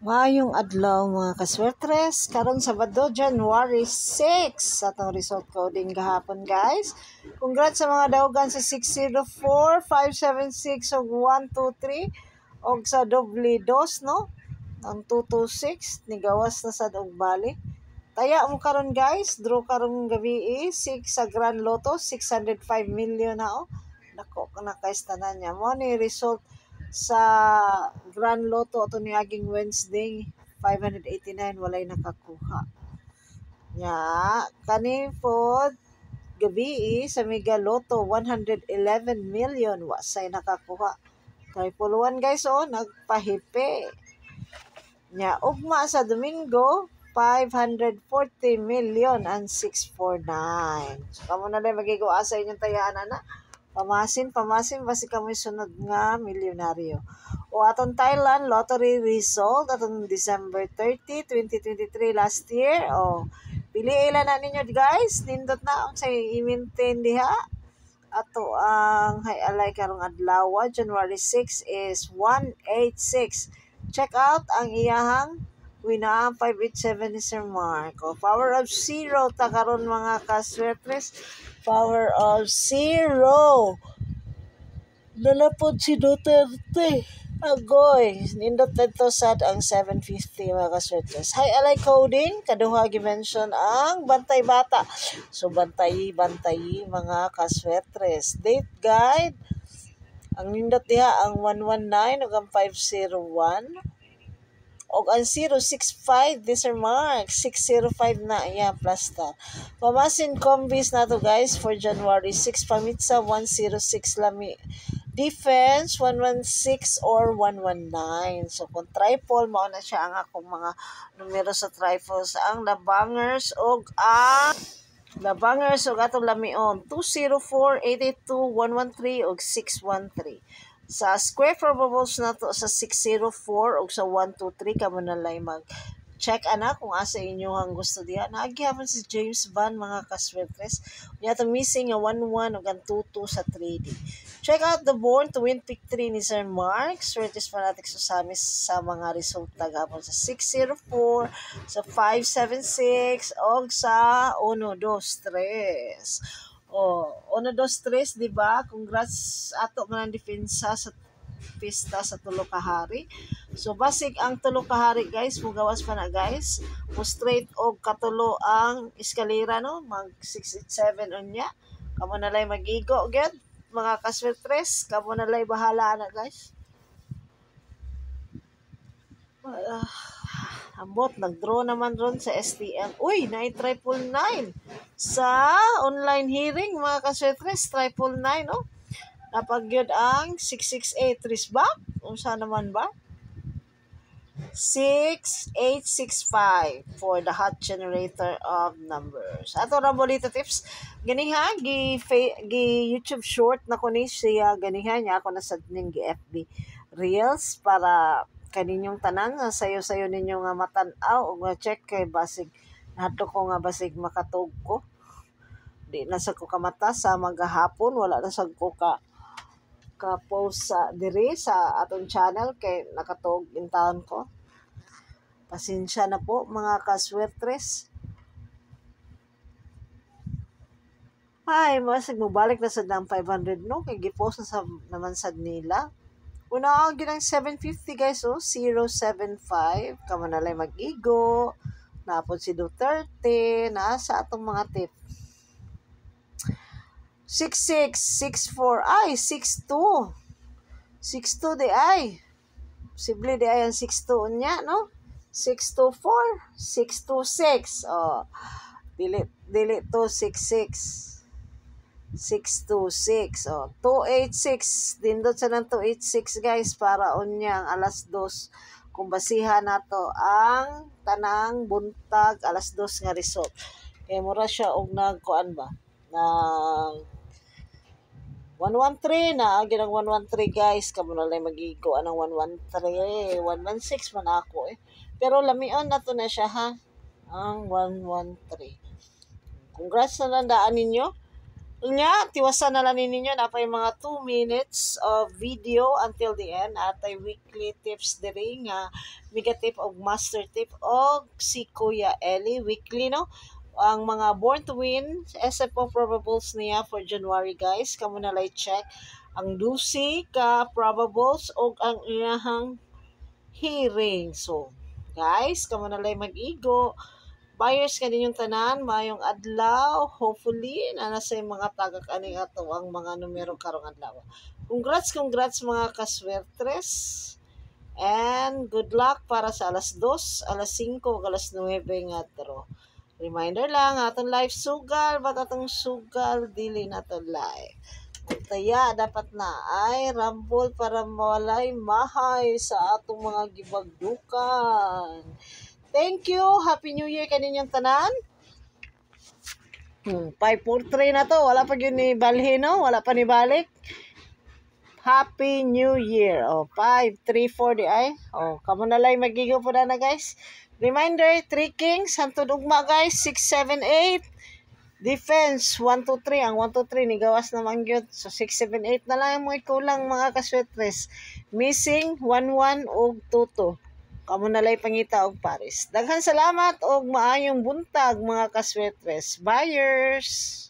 Maayong adlaw mga kaswertres, karon Sabado, January 6 sa atong result coding gahapon guys. Congrats sa mga daugan sa 604, 576 ug 123 og sa doble dos no. Ang 226 ni gawas na sad og balik. Taya mo karon guys, draw karon gabi 6 sa Grand Lotto, 605 million na oh. Nako na kaistanan niya mo ni result sa Grand Lotto ato niaging Wednesday 589 walay nakakuha nya kani pod gabi sa Mega Lotto 111 million wasay nakakuha. Triple 1 guys oh, nagpahipe nya ugma sa Domingo 540 million and 649. So kamo na lang magigo asa inyong tayaan na. Pamasin basi kami sunod nga milyonaryo. O atong Thailand lottery result atong December 30, 2023 last year. O pili ilan na ninyo guys, nindot na ang say i-maintain diha. Ato ang highlight karong adlaw January 6 is 186. Check out ang iyahang wina 587 ni Sir Mark. O, power of zero ta karon mga kaswertres. Power of zero. Nalapod si Duterte. Agoy. Nindot dito sad ang 750 mga kaswertres. Highlight coding. Kaduha gi-mention ang bantay bata. So bantay mga kaswertres. Date guide. Ang nindot diha ang 119 ug ang 501. Og ang 065 this Sir Mark 605 na iya plus ta. Pamasin combis na to guys for January 6 pamitsa 106 lami. Defense 116 or 119. So kung triple mao na siya ang akong mga numero sa triples ang labangers og atong lamion 204, 882, 113 og 613. Sa square probables na to sa 604 o sa 123 kamo na lay mag check ana kung asa inyo ang gusto diha. Naagihapon si James Bond mga kaswertres. Unya to missing nga 11 ug ang 22 sa 3D. Check out the born to win pick 3 ni Sir Mark. Swertes Fanatics Susamis sa mga resulta gapon sa 604, sa 576 og sa 123. Oh, 1-2-3, di ba? Congrats ato nga ng depensa sa pista sa tulo ka hari. So basig ang tulo ka hari guys, mugawas pa na guys. Mo straight og katulo ang eskalera no, mag 687 unya. Kamo na lay magigo gyud mga kaswertres, kamo na lay bahala na guys. Ambot, nag-draw naman ron sa STM. Uy, 999 sa online hearing mga kaswetres, 999 oh. Napagyod ang 668 risbak. Unsa naman ba? 6865 for the hot generator of numbers. Ato ra bolito tips. Ganiha gi YouTube short na ko ni siya ganiha niya ako nasad ning gi FB Reels para kaninyong tanan nga sayo-sayo ninyo nga matan-aw o nga check kay basig nato ko nga basig makatug ko. Di na sa ko kamata sa magahapon, wala na sa ko ka post sa diri sa atong channel kay nakatug intawon ko. Pasensya na po mga kaswertres. Ay, masig mo balik na sa ng 500 no kay gipost na sa naman sad nila. Una ang ginang 750 guys oh, 075 kamo na lay mag-igo. Napod si Duterte na sa atong mga tip. 6664 ay 62. 62 di ay. Posible di ay ang 62 unya no. 624, 626. Oh. Dili to 66. 626 oh 286 dindot sa nang 286 guys para unyang alas 2 kung basihan nato ang tanang buntag alas 2 nga result kay mura siya og nagkuan ba na 113 na ginang 113 guys kamo na lang magigo anang 113 116 man ako pero lamion nato na siya ha ang 113. Congrats na lang daan ninyo. Nga, tiwasan na lang ninyo na pa yung mga 2 minutes of video until the end at ay weekly tips diri nga mega tip og master tip og si Kuya Eli weekly no ang mga born to win SFO probables niya for January guys kamo na lay check ang Lucy ka probables og ang iyahang hearing so guys kamo na lay mag-igo buyers ka ninyong tanan, mayong adlaw, hopefully, na nasa yung mga tagak aning ato ang mga numero karong adlaw. Congrats mga kaswertres. And good luck para sa alas 2, alas 5, alas 9 nga draw. Reminder lang, atong live sugal, ba't atong sugal, dili na to live. Kaya dapat na ay rambol para mawalay mahay sa atong mga gibagdukan. Thank you. Happy New Year kaninyong tanan. 543 na to. Wala pa yun ni balhin, no? Wala pa ni balik. Happy New Year. 534 di ay. Kamo na lang magigo po na guys. Reminder, 3 Kings, Hantod Ugma guys, 678. Defense, 123. Ang 123 ni gawas na mangyod. So, 678 na lang mo kulang mga kaswetres. Missing, 11 o 22. Kamo na lay pangita og Paris. Daghan salamat og maayong buntag mga kaswetres. Buyers!